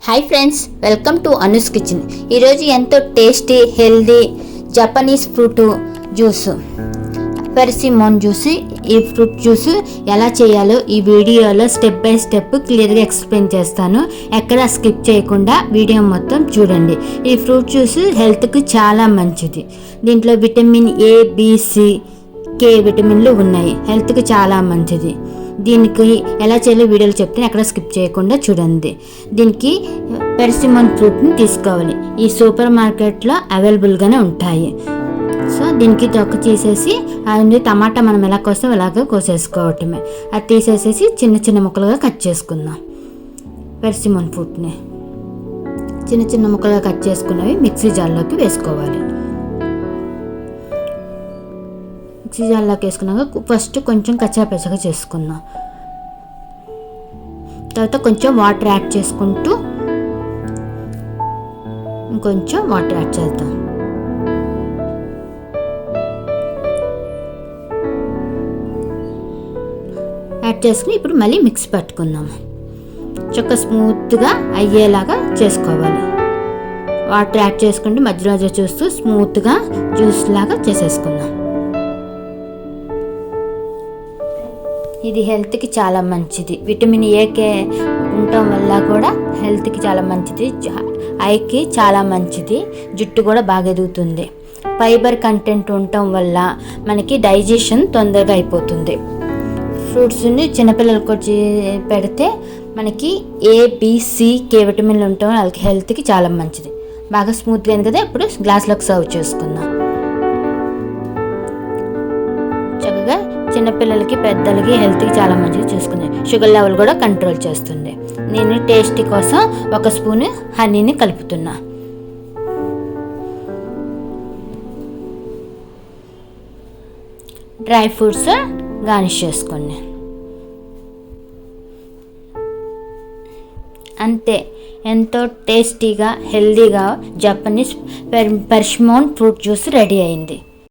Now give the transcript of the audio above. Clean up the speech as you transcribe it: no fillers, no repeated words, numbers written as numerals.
Hi friends, welcome to Anu's kitchen. ఈరోజు ఎంతో tasty healthy Japanese fruit juice persimmon juice. ఈ fruit juice ఎలా చేయాలో ఈ వీడియోలో స్టెప్ బై స్టెప్ క్లియర్గా ఎక్స్ప్లెయిన్ చేస్తాను. ఎక్కడ స్కిప్ చేయకుండా వీడియో మొత్తం చూడండి. ఈ ఫ్రూట్ జ్యూస్ హెల్త్కి చాలా మంచిది. దీంట్లో విటమిన్ ఏ, బి, సి, కే విటమిన్లు ఉన్నాయి. హెల్త్కి చాలా మంచిది. దీనికి ఎలా చేయాలో వీడియోలు చెప్తే ఎక్కడ స్కిప్ చేయకుండా చూడండి. దీనికి పెర్సిమోన్ ఫ్రూట్ని తీసుకోవాలి. ఈ సూపర్ మార్కెట్లో అవైలబుల్గానే ఉంటాయి. సో దీనికి తొక్క తీసేసి అది టమాటా మనం ఎలా కోస్తాం అలాగే కోసేసుకోవటమే. అది తీసేసేసి చిన్న చిన్న ముక్కలుగా కట్ చేసుకుందాం. పెర్సిమోన్ ఫ్రూట్ని చిన్న చిన్న ముక్కలుగా కట్ చేసుకున్నవి మిక్సీ జార్లోకి వేసుకోవాలి. మిక్సీ జార్లోకి వేసుకున్నాక ఫస్ట్ కొంచెం కచ్చాపచ్చగా చేసుకుందాం. తర్వాత కొంచెం వాటర్ యాడ్ చేసుకుంటూ ఇంకొంచెం వాటర్ యాడ్ చేద్దాం. యాడ్ చేసుకుని ఇప్పుడు మళ్ళీ మిక్సీ పట్టుకుందాము. చక్కగా స్మూత్గా అయ్యేలాగా చేసుకోవాలి. వాటర్ యాడ్ చేసుకుంటూ మధ్య మధ్య చూస్తూ స్మూత్గా జ్యూస్ లాగా చేసేసుకుందాం. ఇది హెల్త్కి చాలా మంచిది. విటమిన్ ఏకే ఉండటం వల్ల కూడా హెల్త్కి చాలా మంచిది. ఐకి చాలా మంచిది. జుట్టు కూడా బాగా ఎదుగుతుంది. ఫైబర్ కంటెంట్ ఉండటం వల్ల మనకి డైజెషన్ తొందరగా అయిపోతుంది. ఫ్రూట్స్ని చిన్నపిల్లలకు పెడితే మనకి ఏ, బి, సి, కే విటమిన్లు ఉండటం వాళ్ళకి హెల్త్కి చాలా మంచిది. బాగా స్మూత్గా అయింది కదా. ఇప్పుడు గ్లాస్లోకి సర్వ్ చేసుకుందాం. చక్కగా చిన్నపిల్లలకి పెద్దలకి హెల్త్కి చాలా మంచిగా చూసుకుంది. షుగర్ లెవెల్ కూడా కంట్రోల్ చేస్తుంది. నేను టేస్టీ కోసం 1 స్పూన్ హనీని కలుపుతున్నా. డ్రై ఫ్రూట్స్ గార్నిష్ చేసుకోండి. అంతే, ఎంతో టేస్టీగా హెల్తీగా Japanese persimmon fruit juice ready అయింది.